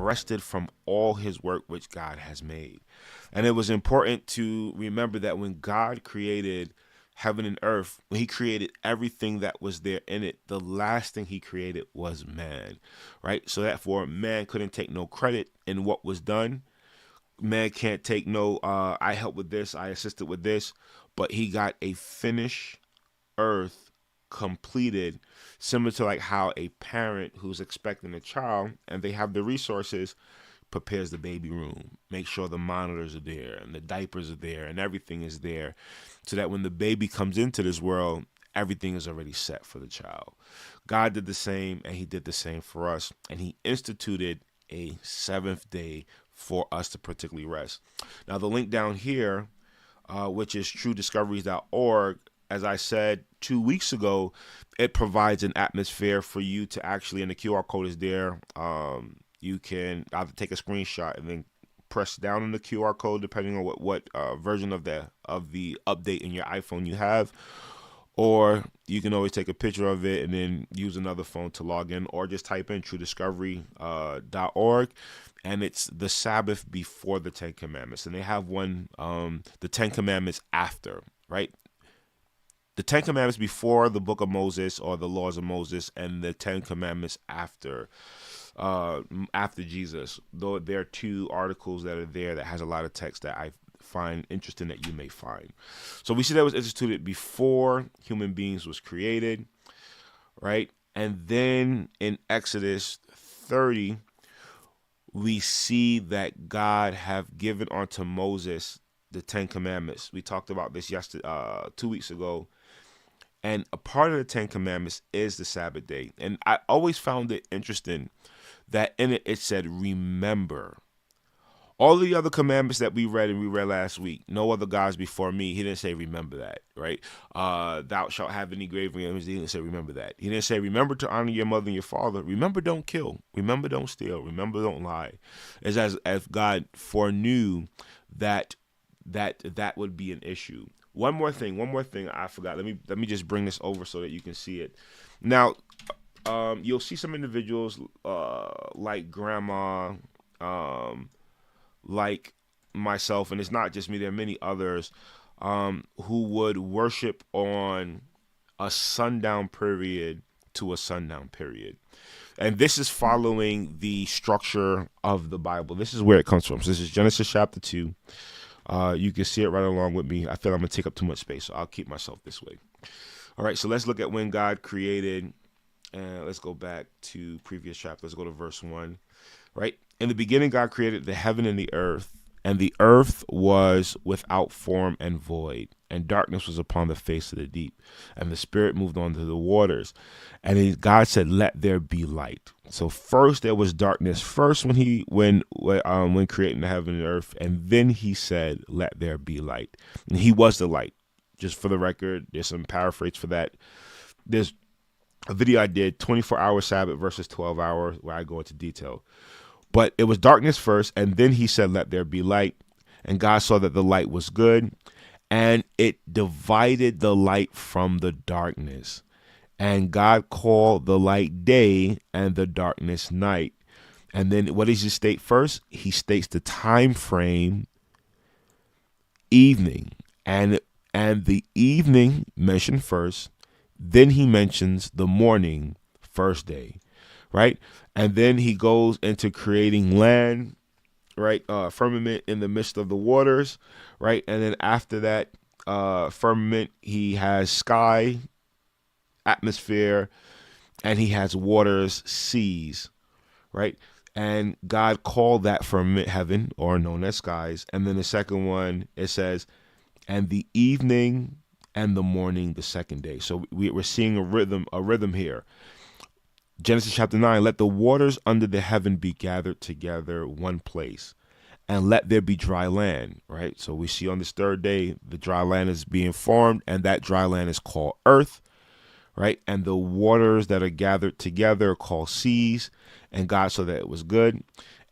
rested from all his work which God has made. And it was important to remember that when God created heaven and earth, when he created everything that was there in it, the last thing he created was man, right? So therefore, man couldn't take no credit in what was done. Man can't take no, I helped with this, I assisted with this, but he got a finished earth completed, similar to like how a parent who's expecting a child and they have the resources prepares the baby room, make sure the monitors are there and the diapers are there and everything is there, so that when the baby comes into this world, everything is already set for the child. God did the same, and he did the same for us, and he instituted a seventh day for us to particularly rest. Now, the link down here, which is truediscoveries.org, as I said 2 weeks ago, it provides an atmosphere for you to actually, and the QR code is there. You can either take a screenshot and then press down on the QR code, depending on what version of the update in your iPhone you have, or you can always take a picture of it and then use another phone to log in, or just type in truediscovery.org, and it's the Sabbath before the Ten Commandments, and they have one, the Ten Commandments after, right? The Ten Commandments before the Book of Moses or the Laws of Moses, and the Ten Commandments after Jesus. Though there are two articles that are there that has a lot of text that I find interesting that you may find. So we see that was instituted before human beings was created, right? And then in Exodus 30, we see that God have given unto Moses the Ten Commandments. We talked about this 2 weeks ago. And a part of the Ten Commandments is the Sabbath day. And I always found it interesting that in it said, remember. All the other commandments that we read last week, no other gods before me, he didn't say remember that, right? Thou shalt have any graven image, he didn't say remember that. He didn't say remember to honor your mother and your father. Remember don't kill. Remember don't steal. Remember don't lie. It's as if God foreknew that would be an issue. One more thing I forgot. Let me just bring this over so that you can see it. Now, you'll see some individuals like grandma, like myself, and it's not just me, there are many others who would worship on a sundown period to a sundown period. And this is following the structure of the Bible. This is where it comes from. So this is Genesis chapter 2. You can see it right along with me. I feel I'm going to take up too much space, so I'll keep myself this way. All right, so let's look at when God created. Let's go back to previous chapter. Let's go to verse 1. Right? In the beginning, God created the heaven and the earth was without form and void, and darkness was upon the face of the deep, and the Spirit moved on to the waters. And God said, "Let there be light." So first there was darkness. First, when creating the heaven and earth, and then He said, "Let there be light." And He was the light. Just for the record, there's some paraphrase for that. There's a video I did, 24-hour Sabbath versus 12 hours, where I go into detail. But it was darkness first, and then He said, "Let there be light." And God saw that the light was good, and it divided the light from the darkness. And God called the light day, and the darkness night. And then what does He state first? He states the time frame, evening, and the evening mentioned first. Then He mentions the morning, first day, right? And then He goes into creating land, right? Firmament in the midst of the waters, right? And then after that firmament, He has sky, atmosphere, and He has waters, seas, right? And God called that firmament heaven, or known as skies. And then the second one, it says, and the evening and the morning, the second day. So we're seeing a rhythm here. Genesis chapter 9, let the waters under the heaven be gathered together one place, and let there be dry land, right? So we see on this third day, the dry land is being formed, and that dry land is called earth, right? And the waters that are gathered together are called seas, and God saw that it was good.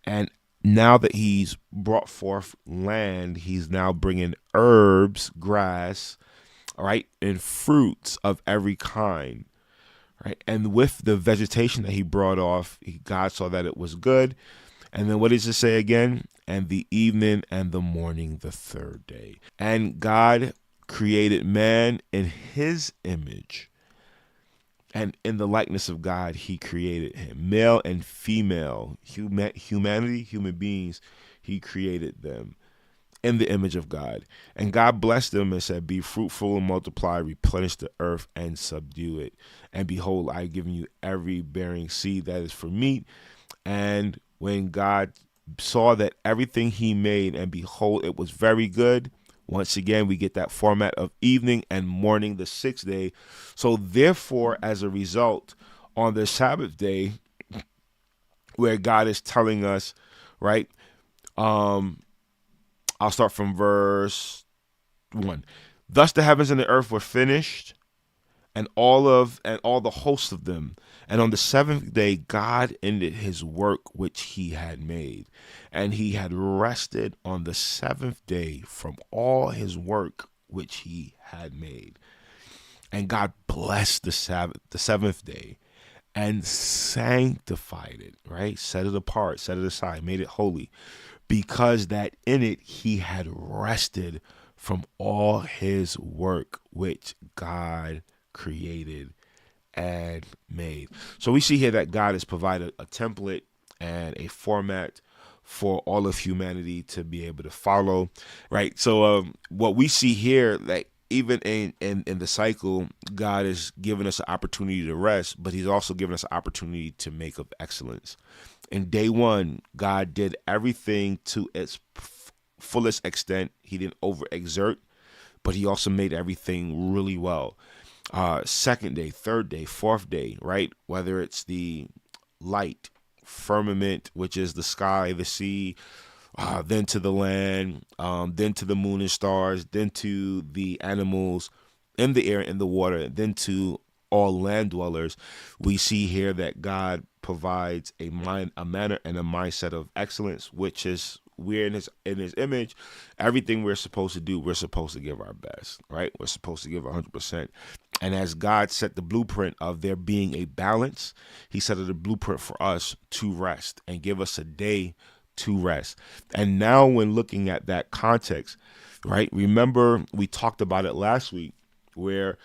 And now that He's brought forth land, He's now bringing herbs, grass, all right, and fruits of every kind, right? And with the vegetation that He brought off, God saw that it was good. And then what does it say again? And the evening and the morning, the third day. And God created man in his image. And in the likeness of God, he created him. Male and female, humanity, human beings, he created them in the image of God. And God blessed them and said, be fruitful and multiply, replenish the earth and subdue it. And behold, I have given you every bearing seed that is for meat. And when God saw that everything he made, and behold, it was very good. Once again, we get that format of evening and morning, the sixth day. So therefore, as a result, on the Sabbath day, where God is telling us, right? I'll start from verse 1. Thus the heavens and the earth were finished, and all the hosts of them. And on the seventh day God ended his work which he had made. And he had rested on the seventh day from all his work which he had made. And God blessed the seventh day, and sanctified it, right? Set it apart, set it aside, made it holy, because that in it he had rested from all his work which God created and made. So we see here that God has provided a template and a format for all of humanity to be able to follow, right? So what we see here, like even in the cycle, God has given us an opportunity to rest, but he's also given us an opportunity to make of excellence. In day one, God did everything to its fullest extent. He didn't overexert, but he also made everything really well. Second day, third day, fourth day, right? Whether it's the light, firmament, which is the sky, the sea, then to the land, then to the moon and stars, then to the animals in the air and the water, then to all land dwellers. We see here that God provides a manner and a mindset of excellence, which is we're in his image. Everything we're supposed to do, we're supposed to give our best, right? We're supposed to give 100%. And as God set the blueprint of there being a balance, he set the blueprint for us to rest and give us a day to rest. And now when looking at that context, right, remember we talked about it last week, where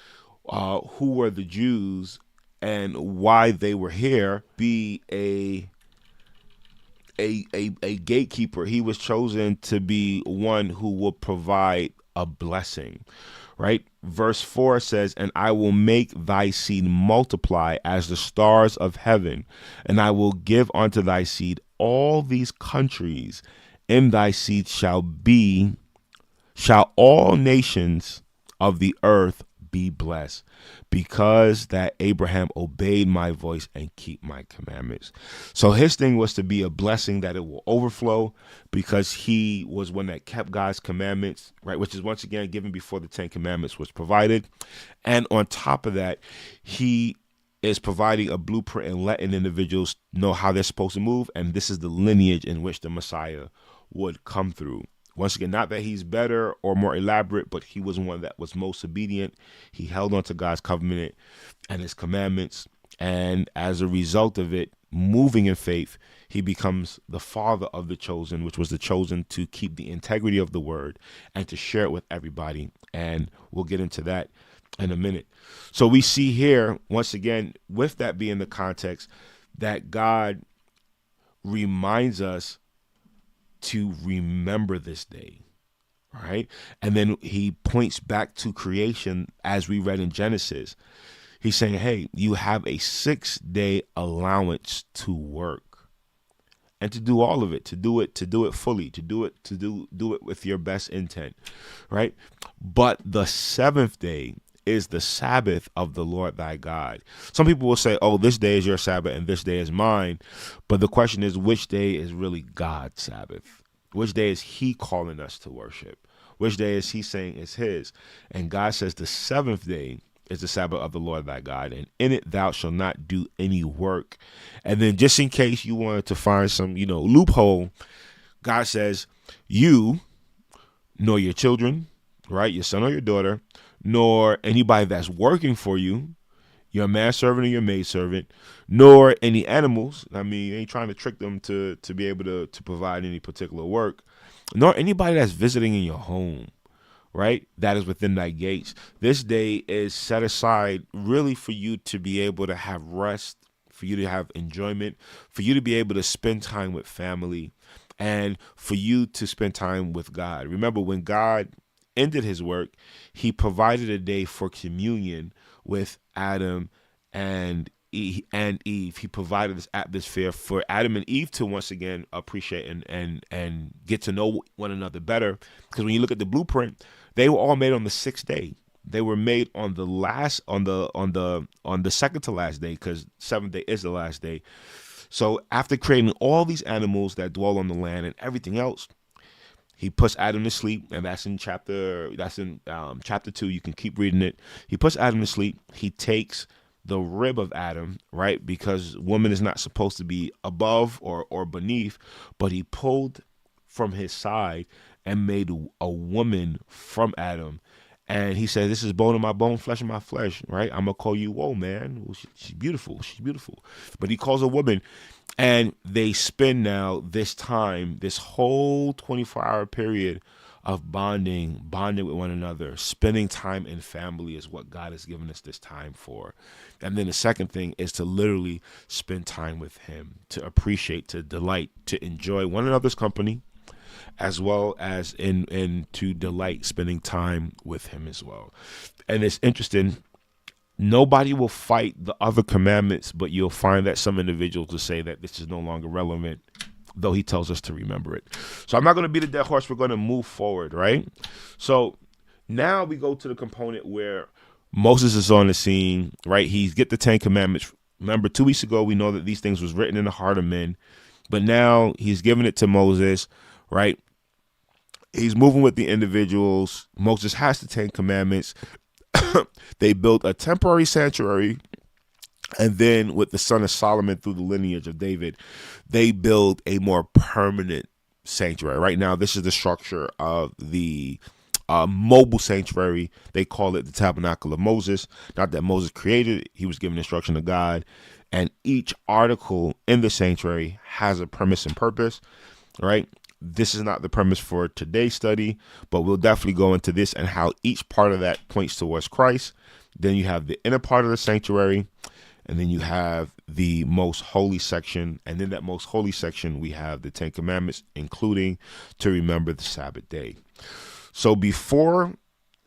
who were the Jews and why they were here, be a gatekeeper. He was chosen to be one who will provide a blessing, right? Verse 4 says, and I will make thy seed multiply as the stars of heaven, and I will give unto thy seed all these countries. In thy seed shall all nations of the earth be blessed, because that Abraham obeyed my voice and keep my commandments. So his thing was to be a blessing, that it will overflow, because he was one that kept God's commandments, right? Which is once again given before the 10 commandments was provided. And on top of that, he is providing a blueprint and letting individuals know how they're supposed to move. And this is the lineage in which the Messiah would come through. Once again, not that he's better or more elaborate, but he was one that was most obedient. He held on to God's covenant and his commandments. And as a result of it, moving in faith, he becomes the father of the chosen, which was the chosen to keep the integrity of the word and to share it with everybody. And we'll get into that in a minute. So we see here, once again, with that being the context, that God reminds us to remember this day, right? And then he points back to creation, as we read in Genesis. He's saying, hey, you have a 6-day allowance to work and to do all of it, to do it fully, to do it with your best intent, right? But the seventh day is the Sabbath of the Lord thy God. Some people will say, oh, this day is your Sabbath and this day is mine. But the question is, which day is really God's Sabbath? Which day is he calling us to worship? Which day is he saying is his? And God says the seventh day is the Sabbath of the Lord thy God, and in it thou shalt not do any work. And then just in case you wanted to find some, loophole, God says, you, nor your children, right, your son or your daughter, nor anybody that's working for you, your manservant or your maidservant, nor any animals. I mean, you ain't trying to trick them to be able to provide any particular work, nor anybody that's visiting in your home, right? That is within thy gates. This day is set aside really for you to be able to have rest, for you to have enjoyment, for you to be able to spend time with family, and for you to spend time with God. Remember, when God ended his work, he provided a day for communion with Adam and Eve. He provided this atmosphere for Adam and Eve to once again appreciate and get to know one another better. Because when you look at the blueprint, they were all made on the sixth day. They were made on the last on the second to last day, because seventh day is the last day. So after creating all these animals that dwell on the land and everything else, he puts Adam to sleep, and that's in chapter 2. You can keep reading it. He puts Adam to sleep. He takes the rib of Adam, right? Because woman is not supposed to be above or beneath, but he pulled from his side and made a woman from Adam. And he said, "This is bone of my bone, flesh of my flesh," right? I'm gonna call you, whoa, man. Well, she's beautiful. She's beautiful. But he calls a woman, and they spend now this time, this whole 24-hour period of bonding with one another, spending time in family is what God has given us this time for. And then the second thing is to literally spend time with him, to appreciate, to delight, to enjoy one another's company, as well as in to delight spending time with him as well. And it's interesting, nobody will fight the other commandments, but you'll find that some individuals will say that this is no longer relevant, though he tells us to remember it. So I'm not going to beat a dead horse. We're going to move forward, right? So now we go to the component where Moses is on the scene, right? He's get the 10 commandments. Remember, 2 weeks ago, we know that these things was written in the heart of men, but now he's giving it to Moses, right? He's moving with the individuals. Moses has the 10 commandments. They built a temporary sanctuary. And then with the son of Solomon through the lineage of David, they build a more permanent sanctuary. Right now, this is the structure of the mobile sanctuary. They call it the Tabernacle of Moses. Not that Moses created it. He was given instruction to God. And each article in the sanctuary has a premise and purpose, right? This is not the premise for today's study, but we'll definitely go into this and how each part of that points towards Christ. Then you have the inner part of the sanctuary, and then you have the most holy section. And in that most holy section, we have the 10 commandments, including to remember the Sabbath day. So before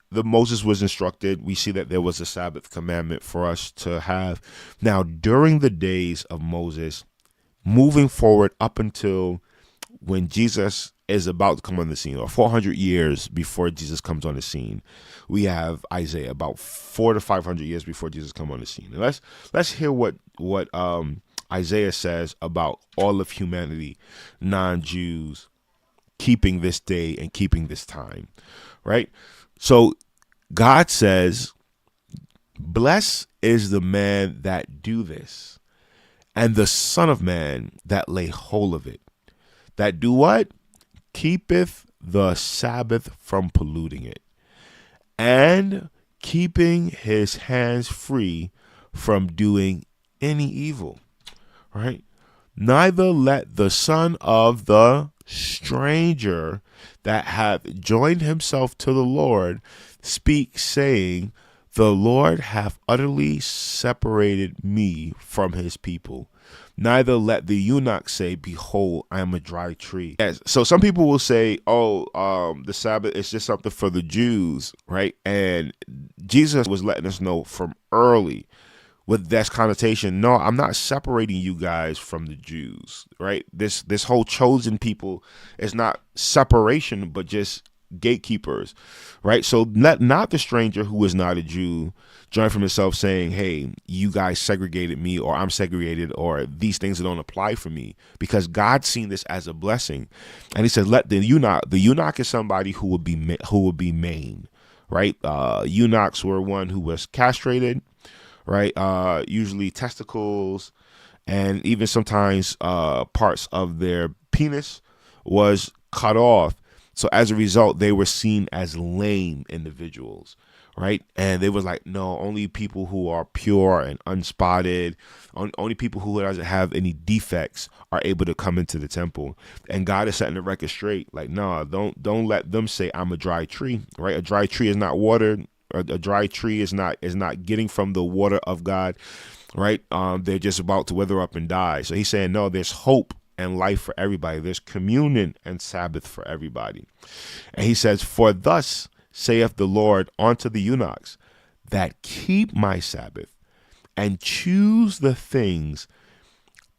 the Moses was instructed, we see that there was a Sabbath commandment for us to have. Now, during the days of Moses, moving forward up until when Jesus is about to come on the scene, or 400 years before Jesus comes on the scene, we have Isaiah, about 400 to 500 years before Jesus come on the scene. And let's hear what Isaiah says about all of humanity, non-Jews, keeping this day and keeping this time, right? So God says, "Blessed is the man that do this, and the Son of Man that lay hold of it." That do what? Keepeth the Sabbath from polluting it, and keeping his hands free from doing any evil, right? Neither let the son of the stranger that hath joined himself to the Lord speak, saying, "The Lord hath utterly separated me from his people." Neither let the eunuch say, "Behold, I am a dry tree." Yes. So some people will say, the Sabbath is just something for the Jews, right? And Jesus was letting us know from early with that connotation, no, I'm not separating you guys from the Jews, right? This whole chosen people is not separation, but just gatekeepers, right? So let not the stranger who is not a Jew join from himself saying, "Hey, you guys segregated me," or "I'm segregated," or "these things don't apply for me," because God's seen this as a blessing. And he says, let the eunuch is somebody who would be maimed, right? Eunuchs were one who was castrated, right? Usually testicles and even sometimes parts of their penis was cut off. So as a result, they were seen as lame individuals, right? And they was like, no, only people who are pure and unspotted, only people who doesn't have any defects are able to come into the temple. And God is setting the record straight. Like, no, don't let them say I'm a dry tree, right? A dry tree is not watered. A dry tree is not getting from the water of God, right? They're just about to wither up and die. So he's saying, no, there's hope and life for everybody. There's communion and Sabbath for everybody. And he says, for thus saith the Lord unto the eunuchs that keep my Sabbath and choose the things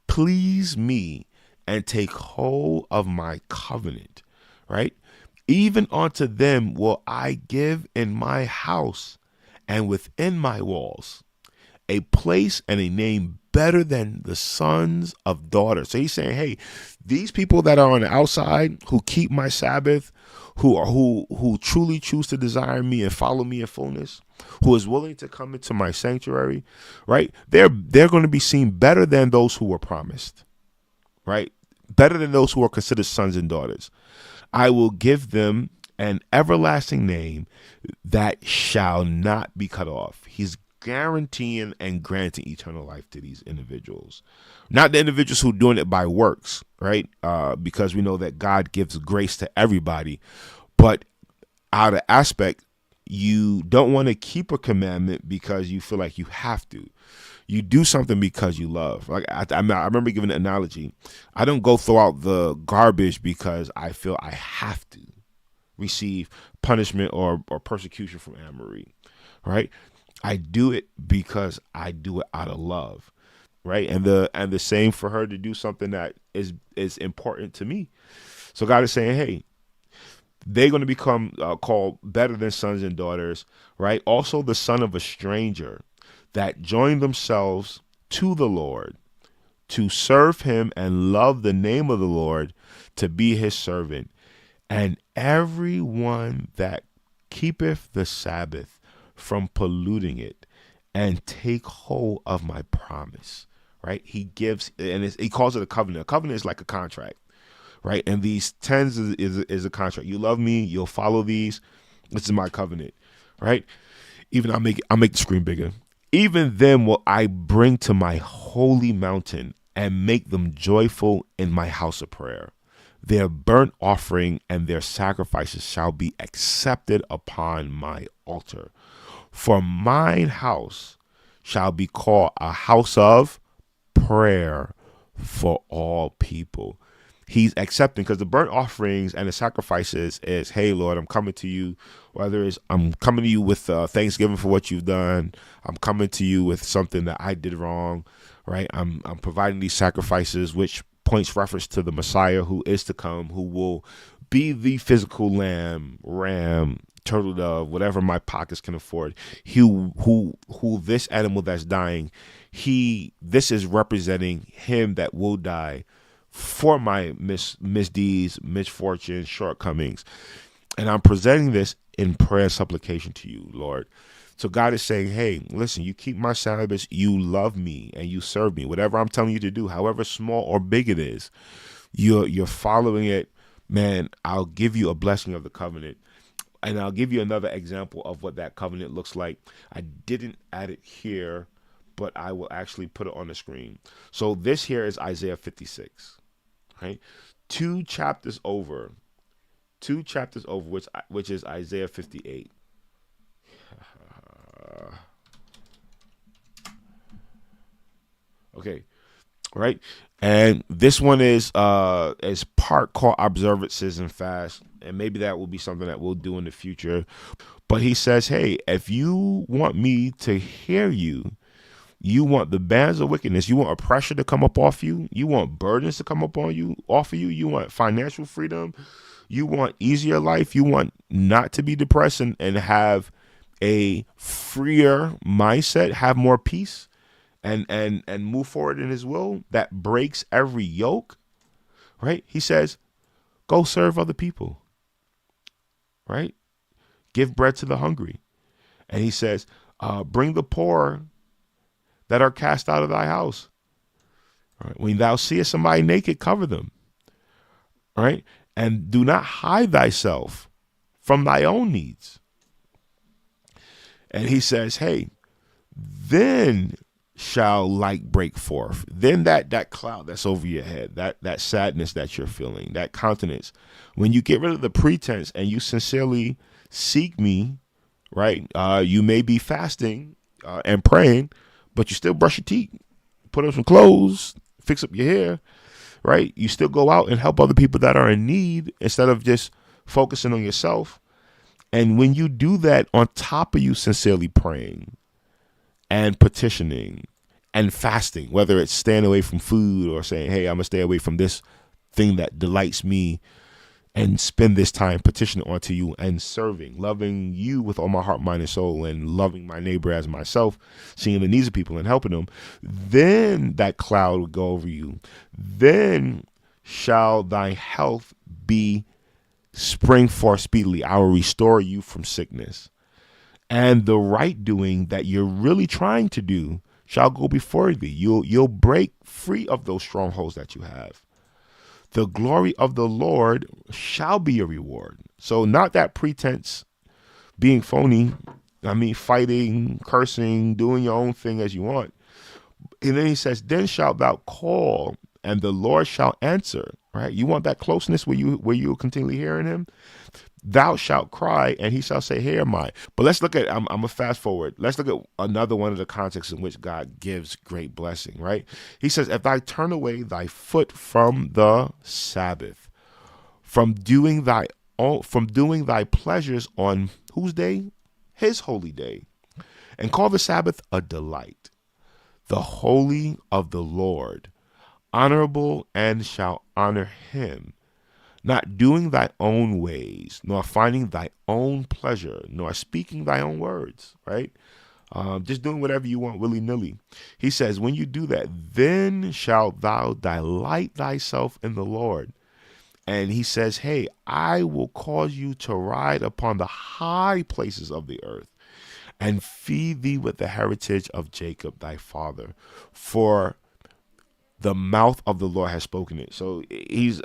please me and take hold of my covenant, right? Even unto them will I give in my house and within my walls a place and a name better than the sons of daughters. So he's saying, hey, these people that are on the outside who keep my Sabbath, who truly choose to desire me and follow me in fullness, who is willing to come into my sanctuary, right? They're going to be seen better than those who were promised, right? Better than those who are considered sons and daughters. I will give them an everlasting name that shall not be cut off. He's guaranteeing and granting eternal life to these individuals. Not the individuals who are doing it by works, right? Because we know that God gives grace to everybody. But out of aspect, you don't want to keep a commandment because you feel like you have to. You do something because you love. Like I remember giving an analogy. I don't go throw out the garbage because I feel I have to receive punishment or persecution from Anne Marie, right? I do it because I do it out of love, right? And the same for her to do something that is important to me. So God is saying, hey, they're going to become called better than sons and daughters, right? Also, the son of a stranger that join themselves to the Lord to serve him and love the name of the Lord, to be his servant. And everyone that keepeth the Sabbath from polluting it and take hold of my promise, right? He gives, and he calls it a covenant. A covenant is like a contract, right? And these tens is a contract. You love me, you'll follow these. This is my covenant, right? Even I'll make the screen bigger. Even them will I bring to my holy mountain and make them joyful in my house of prayer. Their burnt offering and their sacrifices shall be accepted upon my altar. For mine house shall be called a house of prayer for all people. He's accepting, because the burnt offerings and the sacrifices is, hey, Lord, I'm coming to you. Whether it's I'm coming to you with thanksgiving for what you've done, I'm coming to you with something that I did wrong, right? I'm providing these sacrifices, which points reference to the Messiah who is to come, who will be the physical lamb, ram, turtle dove, whatever my pockets can afford. Who this animal that's dying, this is representing him that will die for my misdeeds, misfortunes, shortcomings. And I'm presenting this in prayer and supplication to you, Lord. So God is saying, hey, listen, you keep my Sabbaths, you love me and you serve me. Whatever I'm telling you to do, however small or big it is, you're following it. Man, I'll give you a blessing of the covenant. And I'll give you another example of what that covenant looks like. I didn't add it here, but I will actually put it on the screen. So this here is Isaiah 56. Right? Two chapters over, which is Isaiah 58. Okay, right, and this one is part called observances and fast, and maybe that will be something that we'll do in the future. But he says, hey, if you want me to hear you, you want the bands of wickedness, you want oppression to come up off you, you want burdens to come up on you, off of you, you want financial freedom, you want easier life, you want not to be depressed and have a freer mindset, have more peace, and move forward in his will that breaks every yoke, right? He says, go serve other people, right? Give bread to the hungry. And he says, bring the poor that are cast out of thy house. All right. When thou seest somebody naked, cover them. All right. and do not hide thyself from thy own needs. And he says, hey, then shall light break forth. Then that cloud that's over your head, that sadness that you're feeling, that countenance, when you get rid of the pretense and you sincerely seek me, right? You may be fasting and praying, but you still brush your teeth, put on some clothes, fix up your hair, right? You still go out and help other people that are in need instead of just focusing on yourself. And when you do that on top of you sincerely praying and petitioning and fasting, whether it's staying away from food or saying, hey, I'm going to stay away from this thing that delights me and spend this time petitioning onto you and serving, loving you with all my heart, mind, and soul, and loving my neighbor as myself, seeing the needs of people and helping them, then that cloud will go over you. Then shall thy health be spring forth speedily. I will restore you from sickness. And the right doing that you're really trying to do shall go before thee. You'll break free of those strongholds that you have. The glory of the Lord shall be your reward. So not that pretense, being phony, fighting, cursing, doing your own thing as you want. And then he says, then shalt thou call, and the Lord shall answer. Right? You want that closeness where you continually hearing him? Thou shalt cry, and he shall say, here am I. But let's look at, I'm going to fast forward. Let's look at another one of the contexts in which God gives great blessing, right? He says, if thou turn away thy foot from the Sabbath, from doing thy pleasures on whose day? His holy day. And call the Sabbath a delight, the holy of the Lord, honorable, and shall honor him. Not doing thy own ways, nor finding thy own pleasure, nor speaking thy own words, right? Just doing whatever you want willy-nilly. He says, when you do that, then shalt thou delight thyself in the Lord. And he says, hey, I will cause you to ride upon the high places of the earth and feed thee with the heritage of Jacob thy father. For the mouth of the Lord has spoken it. So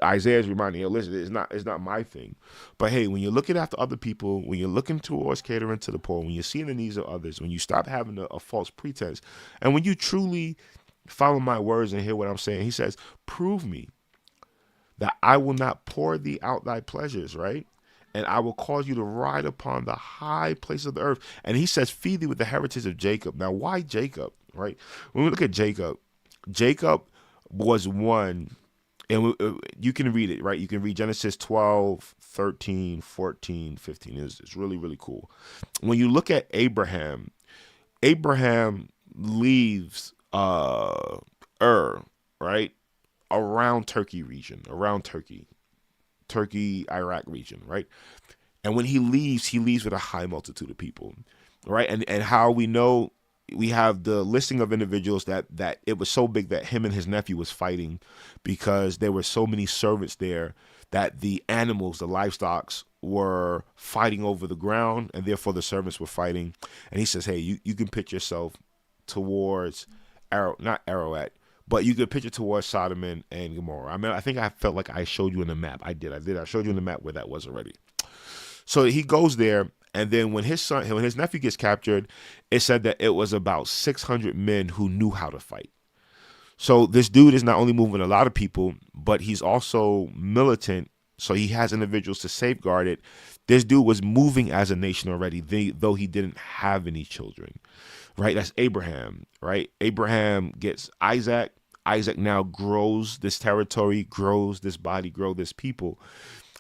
Isaiah's reminding you, listen, it's not my thing. But hey, when you're looking after other people, when you're looking towards catering to the poor, when you're seeing the needs of others, when you stop having a false pretense, and when you truly follow my words and hear what I'm saying, he says, prove me that I will not pour thee out thy pleasures, right? And I will cause you to ride upon the high places of the earth. And he says, feed thee with the heritage of Jacob. Now, why Jacob, right? When we look at Jacob was one, and you can read it, right? You can read Genesis 12, 13, 14, 15. It's really, really cool. When you look at Abraham leaves right? Around Turkey, Iraq region, right? And when he leaves with a high multitude of people, right? And how we know, we have the listing of individuals that it was so big that him and his nephew was fighting because there were so many servants there that the animals, the livestock, were fighting over the ground, and therefore the servants were fighting. And he says, hey, you can pitch yourself towards not Ararat, but you could picture towards Sodom and Gomorrah. I think I felt like I showed you in the map. I did. I showed you in the map where that was already. So he goes there, and then when his nephew gets captured, it said that it was about 600 men who knew how to fight. So this dude is not only moving a lot of people, but he's also militant. So he has individuals to safeguard it. This dude was moving as a nation already, though he didn't have any children, right? That's Abraham, right? Abraham gets Isaac. Isaac now grows this territory, grows this body, grow this people.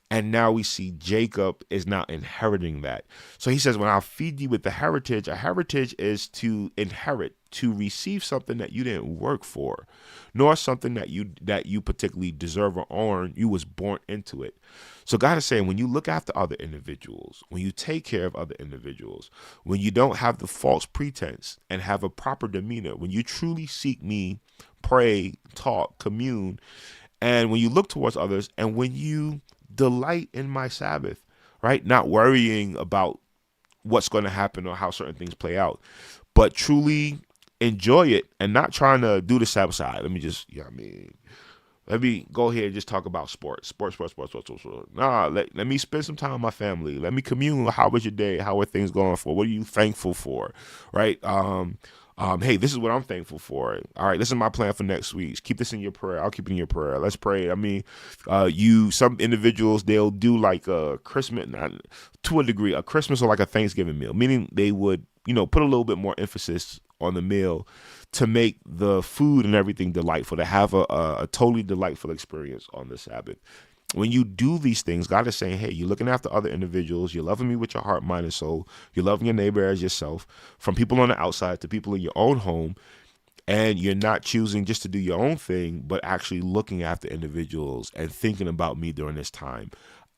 And now we see Jacob is now inheriting that. So he says, when I'll feed you with the heritage, a heritage is to inherit, to receive something that you didn't work for, nor something that you particularly deserve or earn. You was born into it. So God is saying, when you look after other individuals, when you take care of other individuals, when you don't have the false pretense and have a proper demeanor, when you truly seek me, pray, talk, commune, and when you look towards others, and when you delight in my Sabbath, right? Not worrying about what's going to happen or how certain things play out, but truly enjoy it and not trying to do the Sabbath side. Let me just, Let me go ahead and just talk about sports. Sports. Nah, let me spend some time with my family. Let me commune. How was your day? How are things going for? What are you thankful for? Right? Hey, this is what I'm thankful for. All right, this is my plan for next week. Keep this in your prayer. I'll keep it in your prayer. Let's pray. I mean, some individuals, they'll do like a Christmas, not, to a degree, a Christmas or like a Thanksgiving meal, meaning they would, put a little bit more emphasis on the meal to make the food and everything delightful, to have a totally delightful experience on the Sabbath. When you do these things, God is saying, hey, you're looking after other individuals. You're loving me with your heart, mind, and soul. You're loving your neighbor as yourself, from people on the outside to people in your own home. And you're not choosing just to do your own thing, but actually looking after individuals and thinking about me during this time.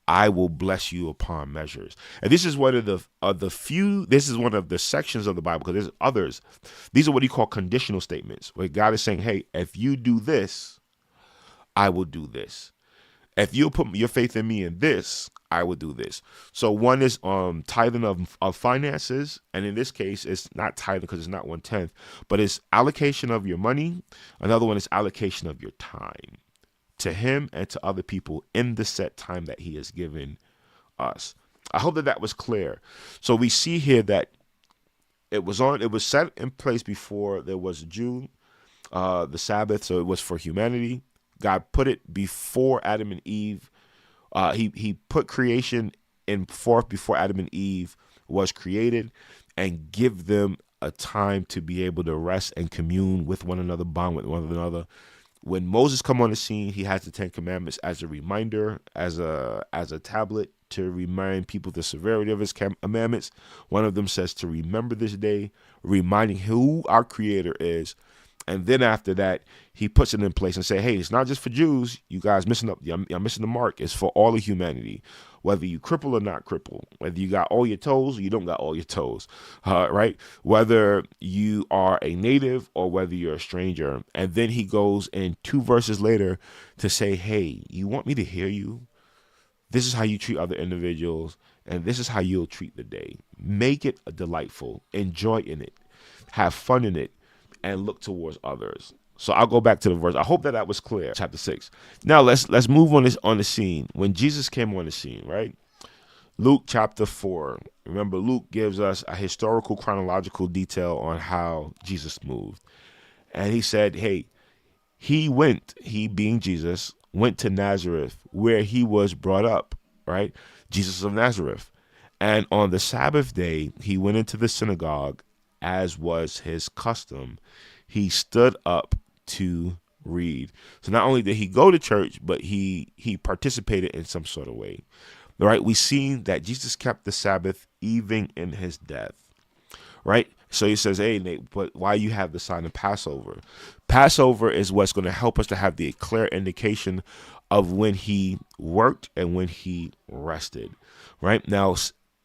I will bless you upon measures. And this is one of the few, this is one of the sections of the Bible, because there's others. These are what he called conditional statements, where God is saying, hey, if you do this, I will do this. If you put your faith in me in this, I will do this. So one is tithing of finances. And in this case, it's not tithing because it's not 1/10, but it's allocation of your money. Another one is allocation of your time to him and to other people in the set time that he has given us. I hope that that was clear. So we see here that it was set in place before there was June, the Sabbath. So it was for humanity. God put it before Adam and Eve. He put creation in forth before Adam and Eve was created, and give them a time to be able to rest and commune with one another, bond with one another. When Moses come on the scene, he has the 10 Commandments as a reminder, as a tablet to remind people the severity of his commandments. One of them says to remember this day, reminding who our Creator is. And then after that, he puts it in place and say, hey, it's not just for Jews. You guys you're missing the mark. It's for all of humanity, whether you cripple or not cripple, whether you got all your toes or you don't got all your toes, right? Whether you are a native or whether you're a stranger. And then he goes in 2 verses later to say, hey, you want me to hear you? This is how you treat other individuals, and this is how you'll treat the day. Make it delightful. Enjoy in it. Have fun in it. And look towards others. So I'll go back to the verse. I hope that that was clear. Chapter 6. Now let's move on the scene. When Jesus came on the scene, right? Luke chapter 4. Remember, Luke gives us a historical chronological detail on how Jesus moved. And he said, hey, he being Jesus, went to Nazareth where he was brought up, right? Jesus of Nazareth. And on the Sabbath day, he went into the synagogue, as was his custom. He stood up to read. So not only did he go to church, but he participated in some sort of way. All right, we see that Jesus kept the Sabbath even in his death. Right? So he says, hey, Nate, but why you have the sign of Passover? Passover is what's going to help us to have the clear indication of when he worked and when he rested. Right? Now,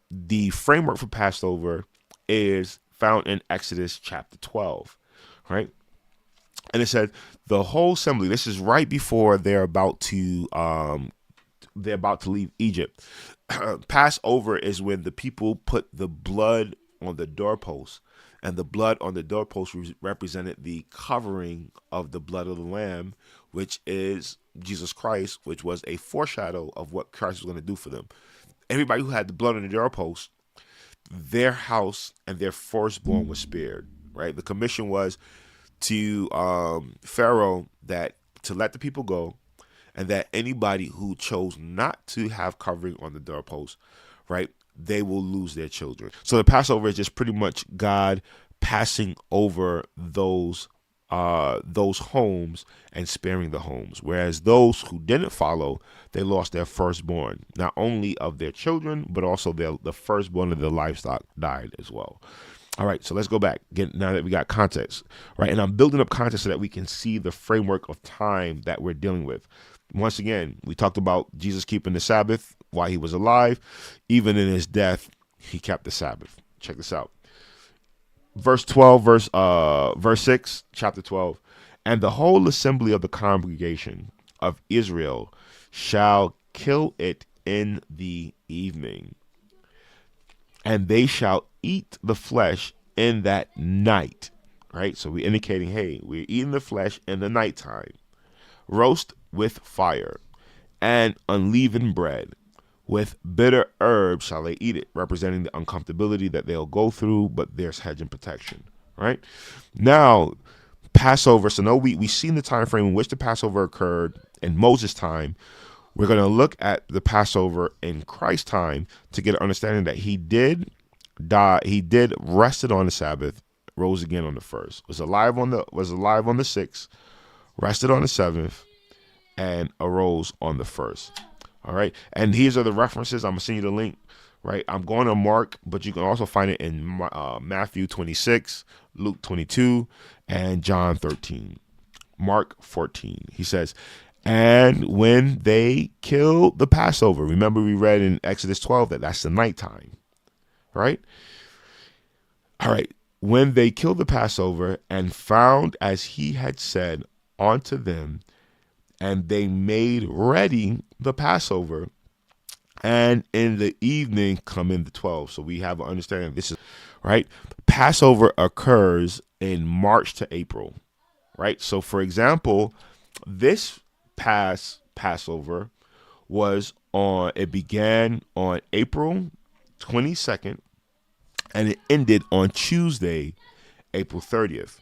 the framework for Passover is found in Exodus chapter 12, right? And it said the whole assembly. This is right before they're about to leave Egypt. Passover is when the people put the blood on the doorpost, and the blood on the doorpost represented the covering of the blood of the Lamb, which is Jesus Christ, which was a foreshadow of what Christ was going to do for them. Everybody who had the blood on the doorpost, their house and their firstborn was spared, right? The commission was to Pharaoh that to let the people go, and that anybody who chose not to have covering on the doorpost, right, they will lose their children. So the Passover is just pretty much God passing over those homes and sparing the homes. Whereas those who didn't follow, they lost their firstborn, not only of their children, but also the firstborn of their livestock died as well. All right, so let's go back. Now that we got context, right? And I'm building up context so that we can see the framework of time that we're dealing with. Once again, we talked about Jesus keeping the Sabbath while he was alive. Even in his death, he kept the Sabbath. Check this out. Verse 12, verse 6, chapter 12. And the whole assembly of the congregation of Israel shall kill it in the evening, and they shall eat the flesh in that night. Right? So we're indicating, hey, we're eating the flesh in the nighttime. Roast with fire, and unleavened bread. With bitter herbs shall they eat it, representing the uncomfortability that they'll go through, but there's hedge and protection. Right? Now, Passover. So no, we've seen the time frame in which the Passover occurred in Moses' time. We're going to look at the Passover in Christ's time to get an understanding that he did die. He did rested on the Sabbath, rose again on the first, was alive on the sixth, rested on the seventh, and arose on the first. All right, and these are the references. I'm gonna send you the link. Right, I'm going to Mark, but you can also find it in Matthew 26, Luke 22, and John 13. Mark 14. He says, and when they killed the Passover, remember we read in Exodus 12 that that's the nighttime, right? All right. When they killed the Passover and found as he had said unto them, and they made ready the Passover, and in the evening come in the 12. So we have an understanding. This is right. Passover occurs in March to April, right? So for example, this Passover it began on April 22nd and it ended on Tuesday, April 30th.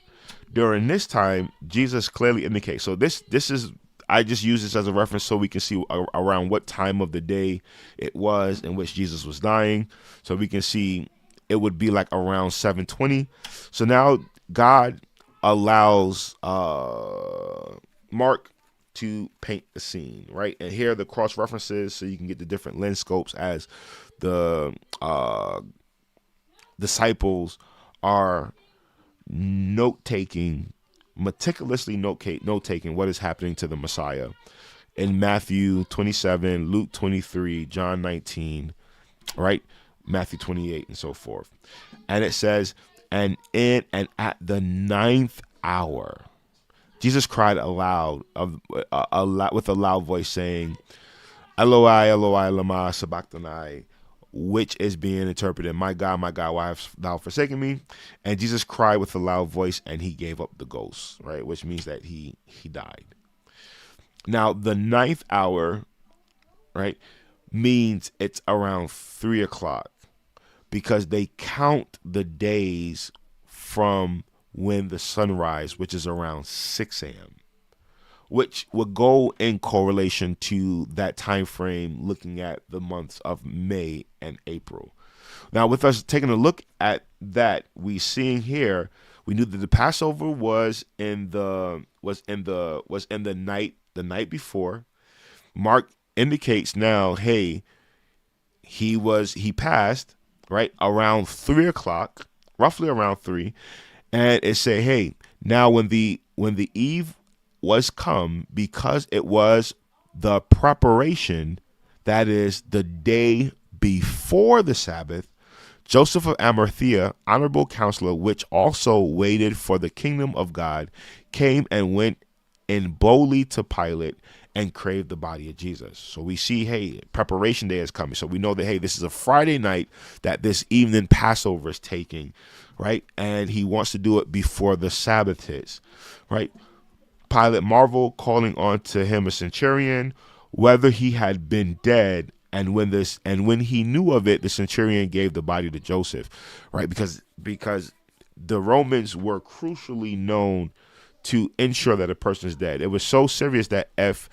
During this time, Jesus clearly indicates. So this is, I just use this as a reference so we can see around what time of the day it was in which Jesus was dying. So we can see it would be like around 7:20. So now God allows Mark to paint the scene, right? And here are the cross references so you can get the different lens scopes as the disciples are meticulously note taking what is happening to the Messiah in Matthew 27, Luke 23, John 19, right? Matthew 28 and so forth. And it says, and at the ninth hour, Jesus cried aloud with a loud voice saying, Eloi, Eloi, lama sabachthani, which is being interpreted, my God, why hast thou forsaken me? And Jesus cried with a loud voice and he gave up the ghost, right? Which means that he died. Now, the ninth hour, right, means it's around 3 o'clock because they count the days from when the sunrise, which is around 6 a.m., which would go in correlation to that time frame looking at the months of May and April. Now, with us taking a look at that, we seeing here, we knew that the Passover was in the night before. Mark indicates now, hey, he passed right around 3 o'clock, roughly around 3, and it say, hey, now when the eve was come, because it was the preparation, that is the day before the Sabbath, Joseph of Arimathea, honorable counselor, which also waited for the kingdom of God, came and went in boldly to Pilate and craved the body of Jesus. So we see, hey, preparation day is coming. So we know that, hey, this is a Friday night that this evening Passover is taking, right? And he wants to do it before the Sabbath hits, right? Pilate marveled, calling on to him a centurion, whether he had been dead, and when he knew of it, the centurion gave the body to Joseph, right? Because the Romans were crucially known to ensure that a person is dead. It was so serious that if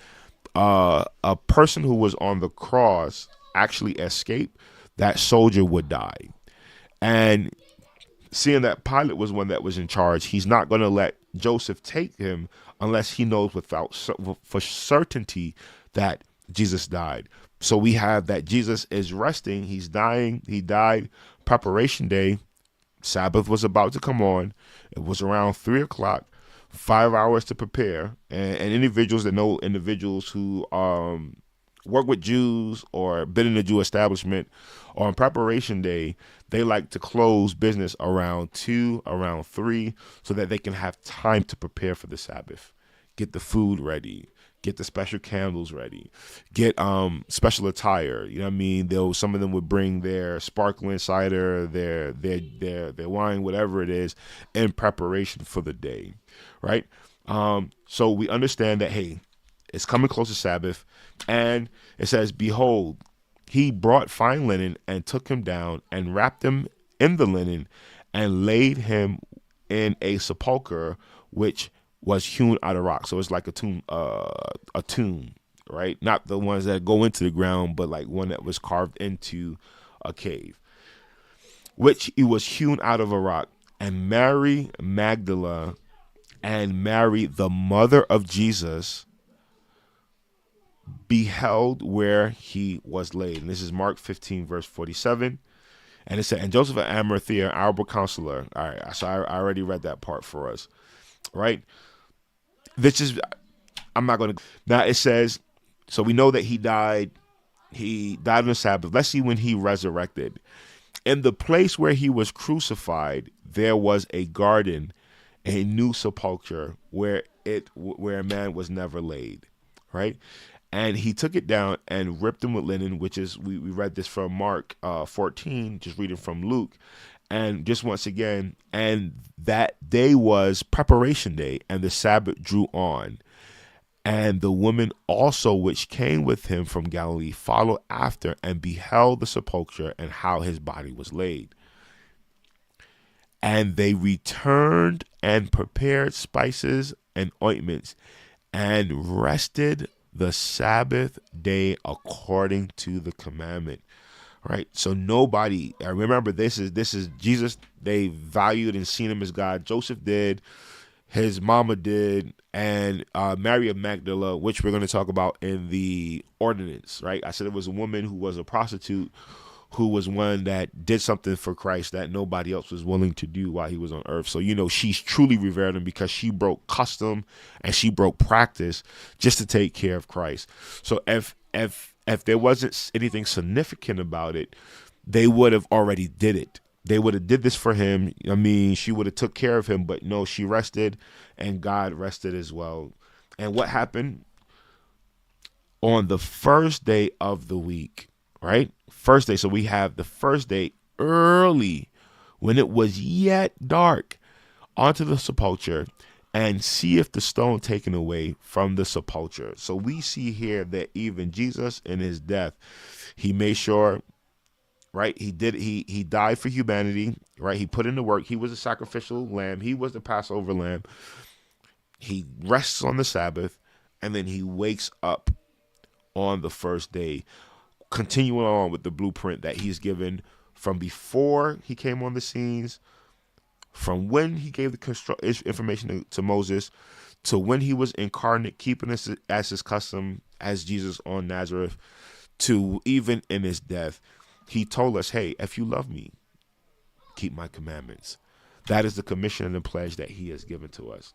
a person who was on the cross actually escaped, that soldier would die. And seeing that Pilate was one that was in charge, he's not going to let Joseph take him unless he knows for certainty that Jesus died. So we have that Jesus is resting, he's dying, he died, preparation day, Sabbath was about to come on, it was around 3 o'clock, 5 hours to prepare, and individuals that know individuals who work with Jews or been in the Jew establishment, on preparation day, they like to close business around 2, around 3, so that they can have time to prepare for the Sabbath, get the food ready, get the special candles ready, get special attire. You know what I mean? Some of them would bring their sparkling cider, their wine, whatever it is, in preparation for the day, right? So we understand that, hey, It's coming close to Sabbath. And it says, behold, he brought fine linen and took him down and wrapped him in the linen and laid him in a sepulcher which was hewn out of rock. So it's like a tomb, right? Not the ones that go into the ground, but like one that was carved into a cave, which it was hewn out of a rock. And Mary Magdala and Mary, the mother of Jesus, beheld where he was laid. And this is Mark 15, verse 47. And it said, and Joseph of Arimathea, our counselor. All right, so I already read that part for us, right? This is, I'm not going to. Now it says, so we know that he died. He died on the Sabbath. Let's see when he resurrected. In the place where he was crucified, there was a garden, a new sepulchre where a man was never laid, right? And he took it down and ripped him with linen, which is, we read this from Mark 14, just reading from Luke. And just once again, and that day was preparation day, and the Sabbath drew on. And the woman also which came with him from Galilee followed after and beheld the sepulchre and how his body was laid. And they returned and prepared spices and ointments and rested the Sabbath day according to the commandment. Right. So nobody, I remember this is Jesus. They valued and seen him as God. Joseph did, his mama did, and Mary of Magdala, which we're going to talk about in the ordinance. Right. I said it was a woman who was a prostitute, who was one that did something for Christ that nobody else was willing to do while he was on earth. So, she's truly revered him because she broke custom and she broke practice just to take care of Christ. So if there wasn't anything significant about it, they would have already did it. They would have did this for him. I mean, she would have took care of him, but no, she rested and God rested as well. And what happened on the first day of the week, right? First day. So we have the first day early when it was yet dark onto the sepulchre and see if the stone taken away from the sepulchre. So we see here that even Jesus in his death, he made sure, right? He died for humanity, right? He put in the work. He was a sacrificial lamb. He was the Passover lamb. He rests on the Sabbath, and then he wakes up on the first day, continuing on with the blueprint that he's given from before he came on the scenes, from when he gave the information to Moses, to when he was incarnate, keeping this as his custom as Jesus on Nazareth, to even in his death. He told us, hey, if you love me, keep my commandments. That is the commission and the pledge that he has given to us.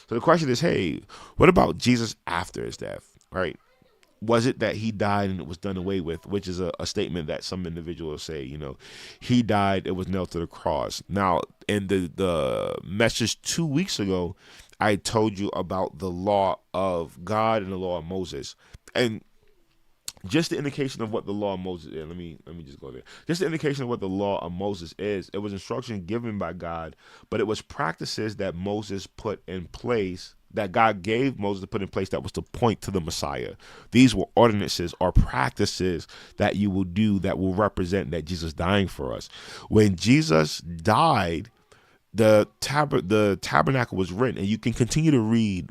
So the question is, hey, what about Jesus after his death, right? Was it that he died and it was done away with, which is a statement that some individuals say, he died, it was nailed to the cross. Now, in the message 2 weeks ago, I told you about the law of God and the law of Moses. And just the indication of what the law of Moses is. Let me just go there. Just the indication of what the law of Moses is. It was instruction given by God, but it was practices that Moses put in place, that God gave Moses to put in place, that was to point to the Messiah. These were ordinances or practices that you will do that will represent that Jesus dying for us. When Jesus died, the tabernacle was written, and you can continue to read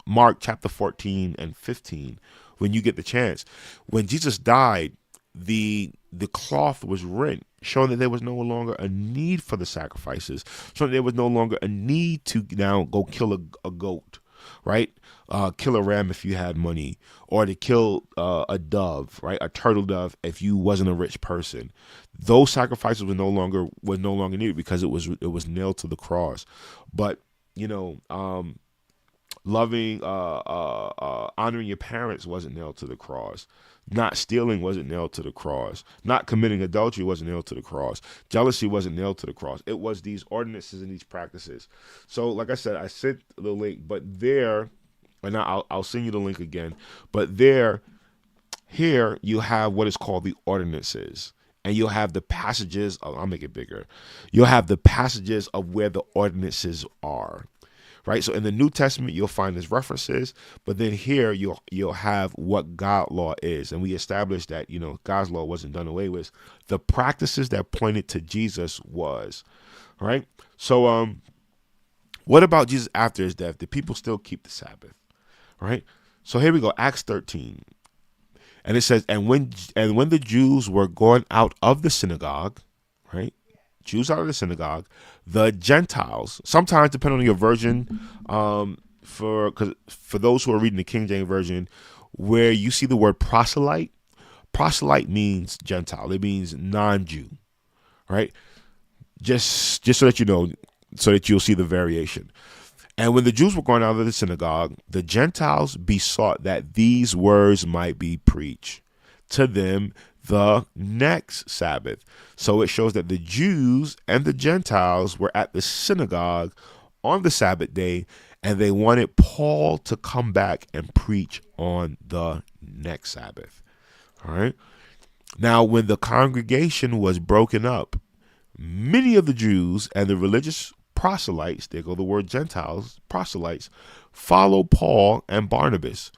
Mark chapter 14 and 15 when you get the chance. When Jesus died, the cloth was rent, showing that there was no longer a need for the sacrifices, showing that there was no longer a need to now go kill a goat, right? Kill a ram if you had money, or to kill a dove, right? A turtle dove if you wasn't a rich person. Those sacrifices were no longer needed because it was nailed to the cross. But loving, honoring your parents wasn't nailed to the cross. Not stealing wasn't nailed to the cross. Not committing adultery wasn't nailed to the cross. Jealousy wasn't nailed to the cross. It was these ordinances and these practices. So, like I said, I sent the link, but there, and I'll send you the link again. But here you have what is called the ordinances, and you'll have the passages. I'll make it bigger. You'll have the passages of where the ordinances are. right? So in the New Testament, you'll find these references, but then here you'll have what God law is, and we established that God's law wasn't done away with. The practices that pointed to Jesus was, right. So what about Jesus after his death? Did people still keep the Sabbath, right? So here we go, Acts 13, and it says, and when the Jews were going out of the synagogue, right? Jews out of the synagogue, the Gentiles, sometimes depending on your version, for those who are reading the King James version, where you see the word proselyte means Gentile. It means non-Jew, right? Just so that you know, so that you'll see the variation. And when the Jews were going out of the synagogue, the Gentiles besought that these words might be preached to them the next Sabbath. So it shows that the Jews and the Gentiles were at the synagogue on the Sabbath day, and they wanted Paul to come back and preach on the next Sabbath. All right. Now, when the congregation was broken up, many of the Jews and the religious proselytes, there go the word Gentiles, proselytes, followed Paul and Barnabas,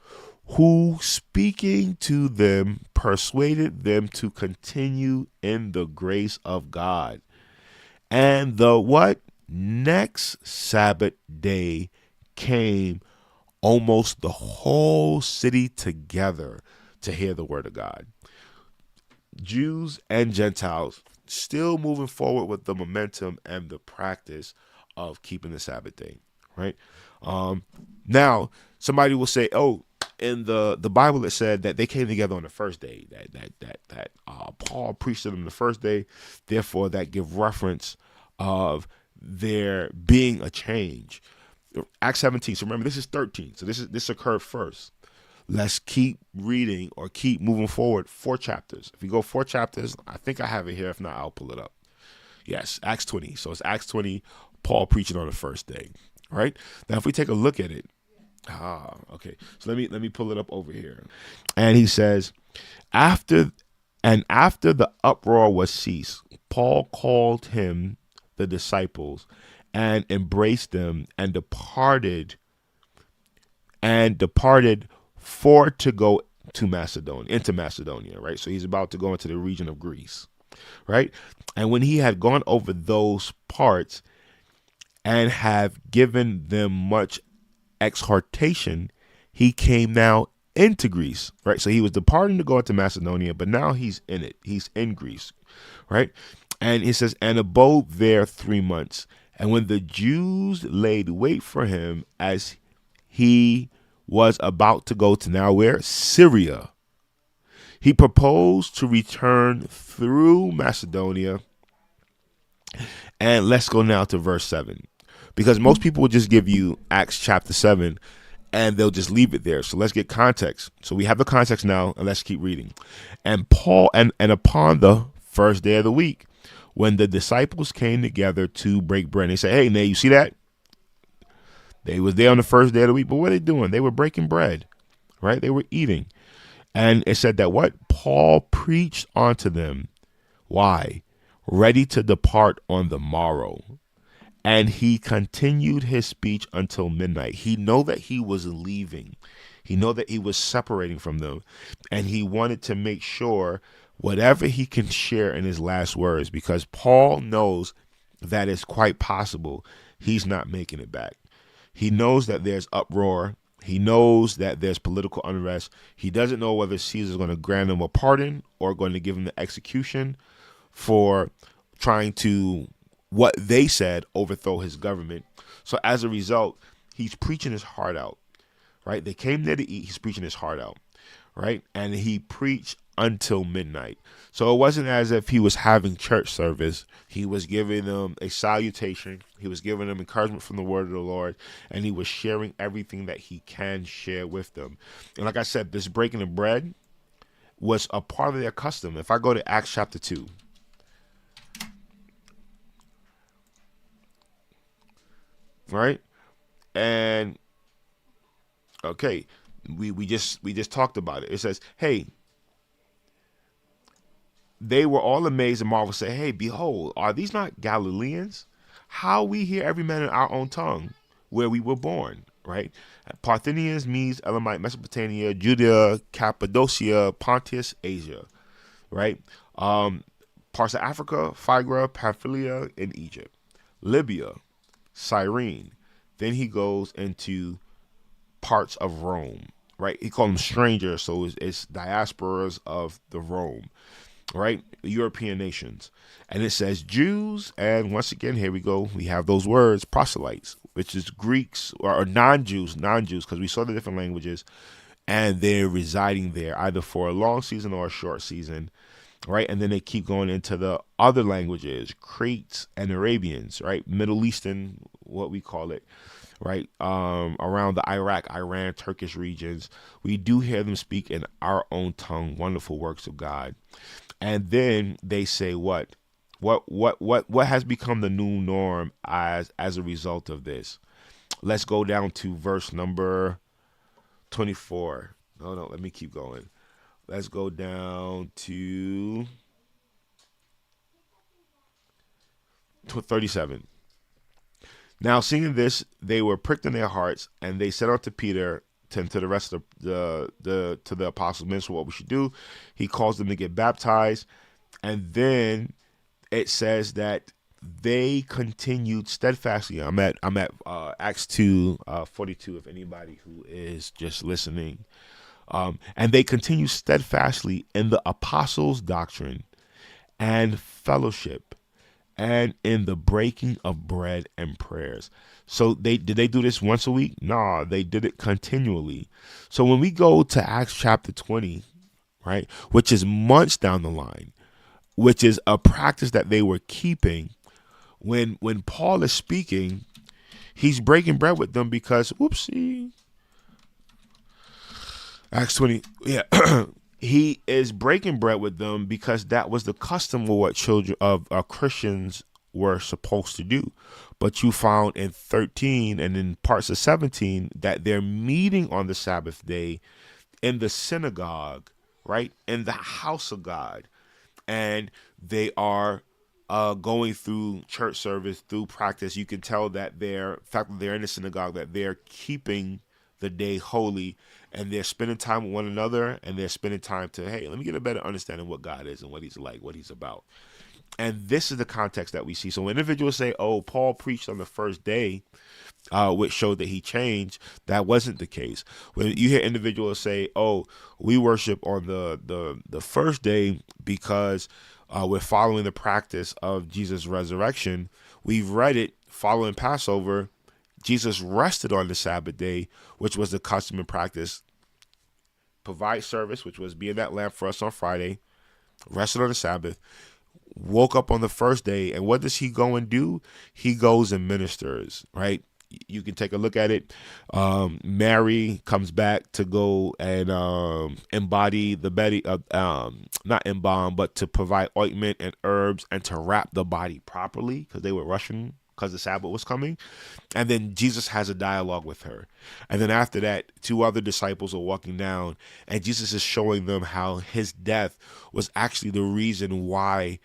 who, speaking to them, persuaded them to continue in the grace of God. And the what? Next Sabbath day came almost the whole city together to hear the word of God. Jews and Gentiles still moving forward with the momentum and the practice of keeping the Sabbath day, right? Now, somebody will say, "Oh, in the Bible it said that they came together on the first day. That Paul preached to them the first day. Therefore, that give reference of there being a change." Acts 17. So remember, this is 13. So this occurred first. Let's keep reading or keep moving forward 4 chapters. If we go 4 chapters, I think I have it here. If not, I'll pull it up. Yes, Acts 20. So it's Acts 20, Paul preaching on the first day. All right. Now, if we take a look at it, okay. So let me pull it up over here. And he says, after the uproar was ceased, Paul called him the disciples and embraced them and departed for to go to into Macedonia, right? So he's about to go into the region of Greece, right? And when he had gone over those parts and have given them much exhortation, he came now into Greece, right? So he was departing to go into Macedonia, but now he's in it. He's in Greece, right? And it says, and abode there 3 months. And when the Jews laid wait for him as he was about to go to now where? Syria. He proposed to return through Macedonia. And let's go now to verse 7. Because most people will just give you Acts chapter 7 and they'll just leave it there. So let's get context. So we have the context now, and let's keep reading. And Paul, and upon the first day of the week, when the disciples came together to break bread, they said, hey, now you see that? They was there on the first day of the week, but what are they doing? They were breaking bread, right? They were eating. And it said that what? Paul preached unto them. Why? Ready to depart on the morrow. And he continued his speech until midnight. He know that he was leaving. He know that he was separating from them. And he wanted to make sure whatever he can share in his last words, because Paul knows that it's quite possible he's not making it back. He knows that there's uproar. He knows that there's political unrest. He doesn't know whether Caesar's going to grant him a pardon or going to give him the execution for trying to, what they said, overthrow his government. So as a result, he's preaching his heart out, right? They came there to eat. He's preaching his heart out, right? And he preached until midnight. So it wasn't as if he was having church service. He was giving them a salutation. He was giving them encouragement from the word of the Lord, and he was sharing everything that he can share with them. And like I said, this breaking of bread was a part of their custom. If I go to Acts chapter 2, right? And okay, we just talked about it. It says, hey, they were all amazed and marveled, say, hey, behold, are these not Galileans? How we hear every man in our own tongue, where we were born, right? Parthians, Medes, Elamite, Mesopotamia, Judea, Cappadocia, Pontus, Asia, right? Parts of Africa, Phrygia, Pamphylia, and Egypt, Libya, Cyrene. Then he goes into parts of Rome, right? He called them strangers, so it's diasporas of the Rome, right? European nations. And it says Jews, and once again, here we go. We have those words, proselytes, which is Greeks or non-Jews, because we saw the different languages, and they're residing there either for a long season or a short season, right? And then they keep going into the other languages, Cretes and Arabians, right? Middle Eastern, what we call it, right? Around the Iraq, Iran, Turkish regions. We do hear them speak in our own tongue, wonderful works of God. And then they say what? What has become the new norm as a result of this? Let's go down to verse number 24. No, let me keep going. Let's go down to 37. Now, seeing this, they were pricked in their hearts, and they said unto Peter, to the rest of the apostles, minister what we should do. He calls them to get baptized, and then it says that they continued steadfastly. I'm at Acts 2:42. If anybody who is just listening, and they continue steadfastly in the apostles' doctrine and fellowship, and in the breaking of bread and prayers. So did they do this once a week? Nah, they did it continually. So when we go to Acts chapter 20, right, which is months down the line, which is a practice that they were keeping, when Paul is speaking, he's breaking bread with them because, whoopsie, Acts 20, yeah. He is breaking bread with them because that was the custom of what children of Christians were supposed to do. But you found in 13 and in parts of 17 that they're meeting on the Sabbath day in the synagogue, right, in the house of God, and they are going through church service, through practice. You can tell that the fact that they're in the synagogue, that they're keeping the day holy, and they're spending time with one another, and they're spending time to, hey, let me get a better understanding of what God is and what he's like, what he's about. And this is the context that we see. So when individuals say, oh, Paul preached on the first day, which showed that he changed, that wasn't the case. When you hear individuals say, oh, we worship on the first day because we're following the practice of Jesus' resurrection, we've read it following Passover. Jesus rested on the Sabbath day, which was the custom and practice. Provide service, which was being that lamp for us on Friday, rested on the Sabbath, woke up on the first day, and what does he go and do? He goes and ministers, right? You can take a look at it. Mary comes back to go and embody the body, not embalm, but to provide ointment and herbs and to wrap the body properly because they were rushing because the Sabbath was coming. And then Jesus has a dialogue with her. And then after that, two other disciples are walking down, and Jesus is showing them how his death was actually the reason why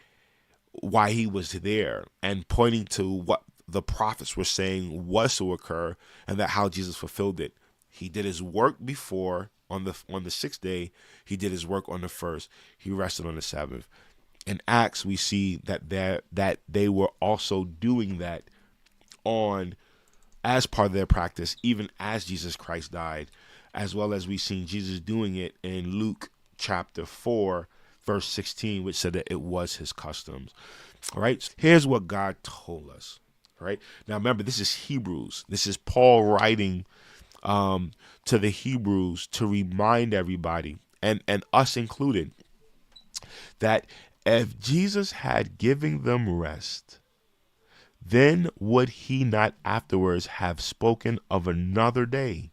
he was there, and pointing to what the prophets were saying was to occur, and that how Jesus fulfilled it. He did his work before on the sixth day. He did his work on the first. He rested on the Sabbath. In Acts, we see that they were also doing that on as part of their practice, even as Jesus Christ died, as well as we've seen Jesus doing it in Luke chapter 4, verse 16, which said that it was his customs. All right, here's what God told us. All right, now remember, this is Hebrews. This is Paul writing to the Hebrews to remind everybody, and us included, that if Jesus had given them rest, then would he not afterwards have spoken of another day?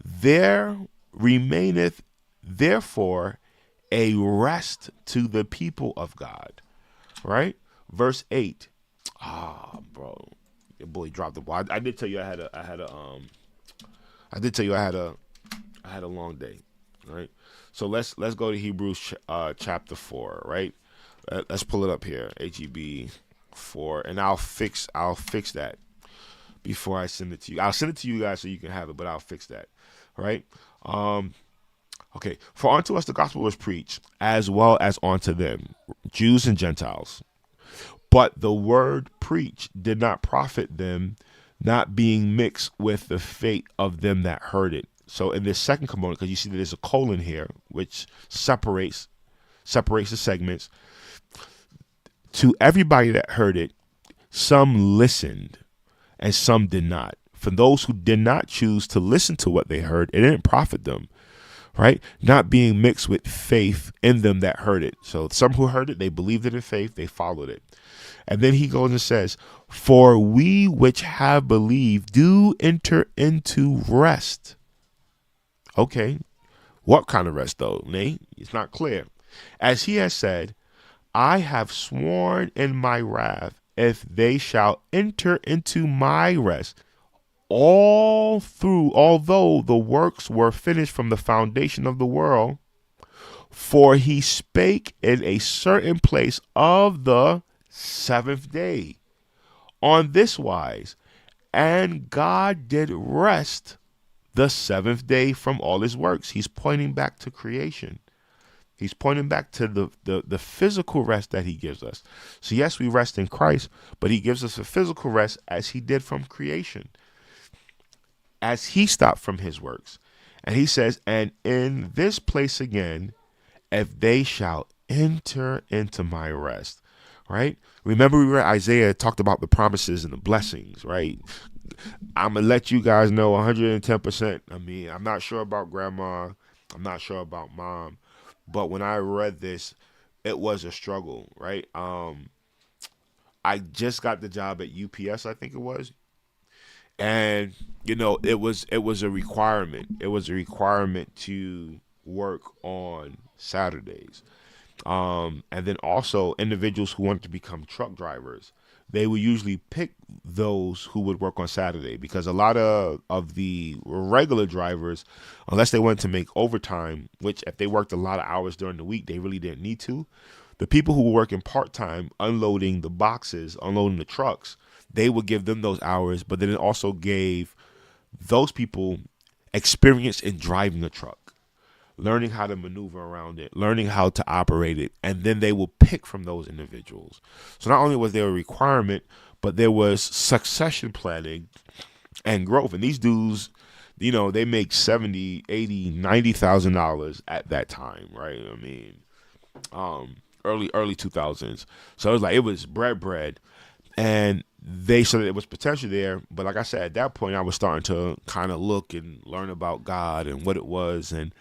There remaineth therefore a rest to the people of God. Right? Verse 8. Bro. Your boy dropped the ball. I did tell you I had a long day. Right? So let's go to Hebrews chapter 4, right? Let's pull it up here. HEB 4, and I'll fix that. before I send it to you. I'll send it to you guys so you can have it, but I'll fix that. All right. Um, okay. For unto us the gospel was preached, as well as unto them, Jews and Gentiles. But the word preached did not profit them, not being mixed with the faith of them that heard it. So in this second component, because you see that there's a colon here, which separates the segments. To everybody that heard it, some listened and some did not. For those who did not choose to listen to what they heard, it didn't profit them, right? Not being mixed with faith in them that heard it. So some who heard it, they believed it in faith, they followed it. And then he goes and says, for we which have believed do enter into rest. Okay. What kind of rest though, Nate? It's not clear. As he has said, I have sworn in my wrath, if they shall enter into my rest, although the works were finished from the foundation of the world, for he spake in a certain place of the seventh day on this wise, and God did rest the seventh day from all his works. He's pointing back to creation. He's pointing back to the physical rest that he gives us. So yes, we rest in Christ, but he gives us a physical rest as he did from creation, as he stopped from his works. And he says, and in this place again, if they shall enter into my rest, right? Remember we read Isaiah talked about the promises and the blessings, right? I'm going to let you guys know 110%. I mean, I'm not sure about grandma. I'm not sure about mom. But when I read this, it was a struggle, right? I just got the job at UPS, I think it was. And it was a requirement. It was a requirement to work on Saturdays. And then also individuals who wanted to become truck drivers, they would usually pick those who would work on Saturday, because a lot of the regular drivers, unless they wanted to make overtime, which if they worked a lot of hours during the week, they really didn't need to. The people who were working part-time, unloading the boxes, unloading the trucks, they would give them those hours, but then it also gave those people experience in driving a truck, learning how to maneuver around it, learning how to operate it, and then they will pick from those individuals. So not only was there a requirement, but there was succession planning and growth. And these dudes, they make 70, 80, $90,000 at that time, right? I mean, early 2000s. So it was bread. And they said that it was potential there. But like I said, at that point, I was starting to kind of look and learn about God and what it was. And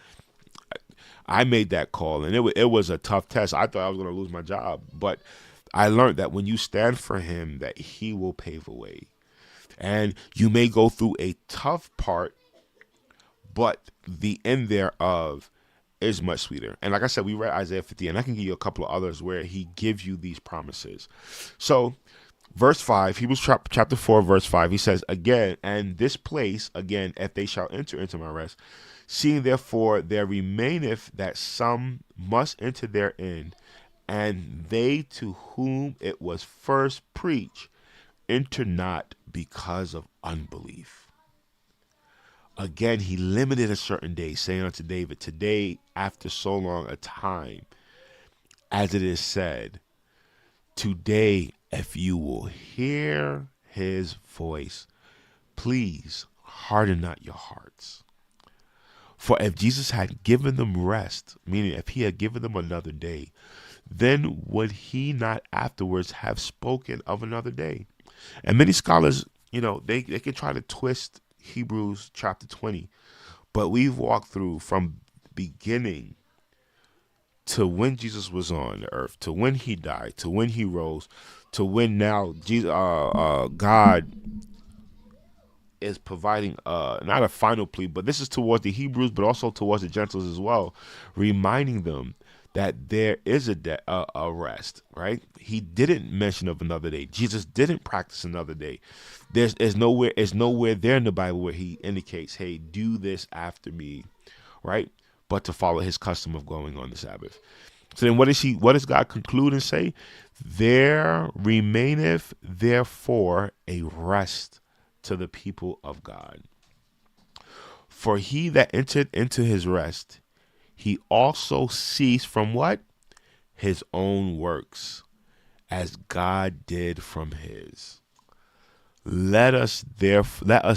I made that call, and it was a tough test. I thought I was going to lose my job, but I learned that when you stand for him, that he will pave a way. And you may go through a tough part, but the end thereof is much sweeter. And like I said, we read Isaiah 50, and I can give you a couple of others where he gives you these promises. So verse 5, Hebrews chapter 4, verse 5, he says, again, and this place, again, if they shall enter into my rest, seeing therefore there remaineth that some must enter therein, and they to whom it was first preached enter not because of unbelief. Again, he limited a certain day, saying unto David, today, after so long a time, as it is said, today, if you will hear his voice, please harden not your hearts. For if Jesus had given them rest, meaning if he had given them another day, then would he not afterwards have spoken of another day? And many scholars, they can try to twist Hebrews chapter 20, but we've walked through from beginning to when Jesus was on the earth, to when he died, to when he rose, to when now God is providing not a final plea, but this is towards the Hebrews, but also towards the Gentiles as well, reminding them that there is a rest, right? He didn't mention of another day. Jesus didn't practice another day. There's nowhere there in the Bible where he indicates, hey, do this after me, right? But to follow his custom of going on the Sabbath. So then what does God conclude and say? There remaineth therefore a rest to the people of God. For he that entered into his rest, he also ceased from what? His own works, as God did from his. Let us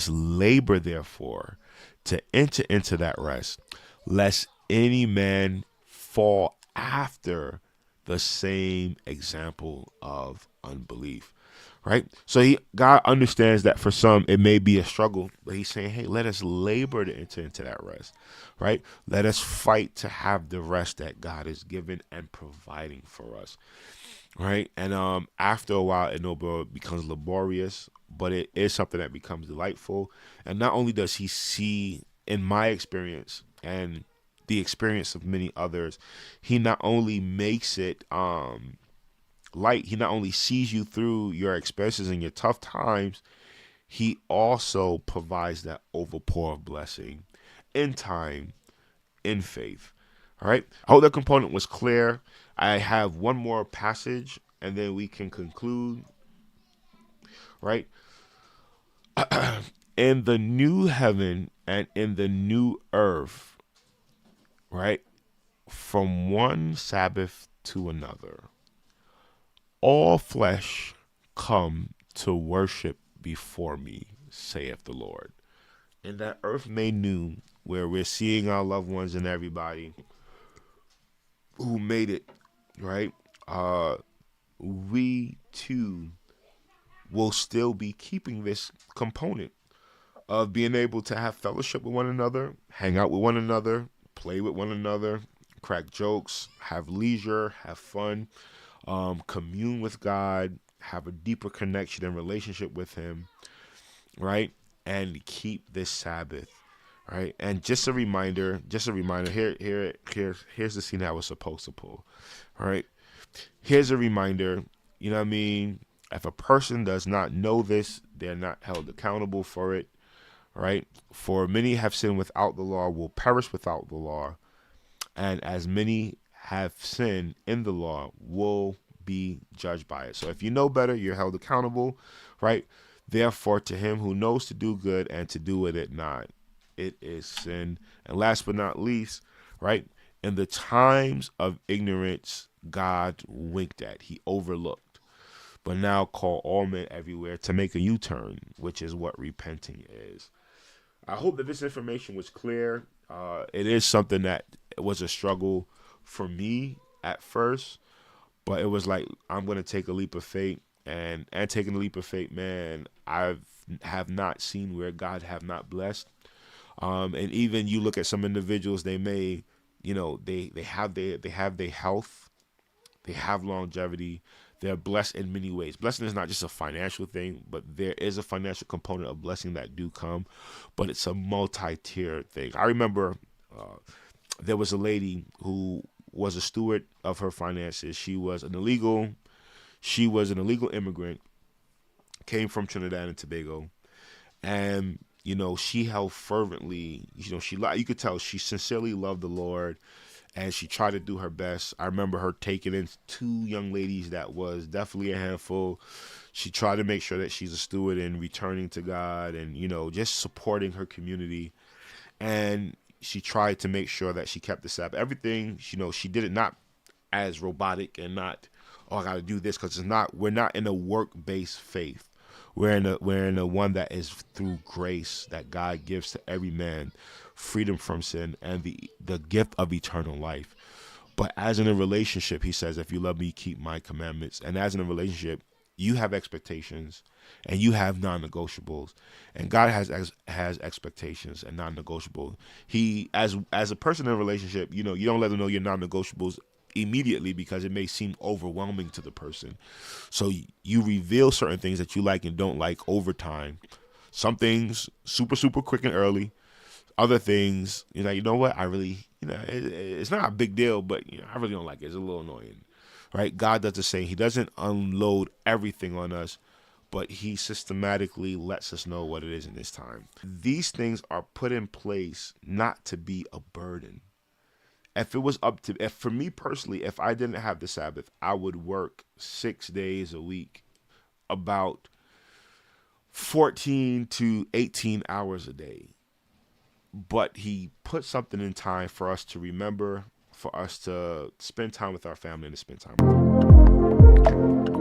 labor therefore to enter into that rest, lest any man fall after the same example of unbelief. Right? So God understands that for some it may be a struggle, but he's saying, hey, let us labor to enter into that rest. Right? Let us fight to have the rest that God is giving and providing for us. Right? And after a while it becomes laborious, but it is something that becomes delightful. And not only does he see, in my experience and the experience of many others, he not only makes it light, he not only sees you through your expenses and your tough times, he also provides that overpour of blessing in time, in faith. All right. I hope that component was clear. I have one more passage and then we can conclude. Right. In the new heaven and in the new earth, right, from one Sabbath to another, all flesh come to worship before me, saith the Lord. In that earth made new, where we're seeing our loved ones and everybody who made it, right? We too will still be keeping this component of being able to have fellowship with one another, hang out with one another, play with one another, crack jokes, have leisure, have fun, commune with God, have a deeper connection and relationship with Him, right? And keep this Sabbath, right? And just a reminder. Here's the scene I was supposed to pull, right? Here's a reminder. You know what I mean? If a person does not know this, they're not held accountable for it, right? For many have sinned without the law, will perish without the law, and as many have sinned in the law will be judged by it. So if you know better, you're held accountable, right? Therefore, to him who knows to do good and to do it not, it is sin. And last but not least, right? In the times of ignorance, God winked at, he overlooked, but now call all men everywhere to make a U-turn, which is what repenting is. I hope that this information was clear. It is something that was a struggle for me at first, but it was like, I'm going to take a leap of faith, and taking a leap of faith, man, have not seen where God have not blessed. And even you look at some individuals, they may, they have their health, they have longevity. They're blessed in many ways. Blessing is not just a financial thing, but there is a financial component of blessing that do come, but it's a multi-tiered thing. I remember there was a lady who was a steward of her finances. She was an illegal immigrant, came from Trinidad and Tobago, and she held fervently. You could tell she sincerely loved the Lord, and she tried to do her best. I remember her taking in two young ladies that was definitely a handful. She tried to make sure that she's a steward and returning to God, and just supporting her community. And she tried to make sure that she kept the Sabbath. Everything, she did it not as robotic and not, oh, I got to do this, because we're not in a work-based faith. We're in a one that is through grace that God gives to every man, freedom from sin and the gift of eternal life. But as in a relationship, he says, if you love me, keep my commandments. And as in a relationship, you have expectations and you have non-negotiables, and God has expectations and non-negotiables. He, as a person in a relationship, you don't let them know your non-negotiables immediately, because it may seem overwhelming to the person. So you reveal certain things that you like and don't like over time. Some things super, super quick and early. Other things, you know what, I really, it's not a big deal, but I really don't like it. It's a little annoying, right? God does the same. He doesn't unload everything on us, but he systematically lets us know what it is in this time. These things are put in place not to be a burden. If for me personally, if I didn't have the Sabbath, I would work 6 days a week, about 14 to 18 hours a day. But he put something in time for us to remember, for us to spend time with our family and to spend time with him.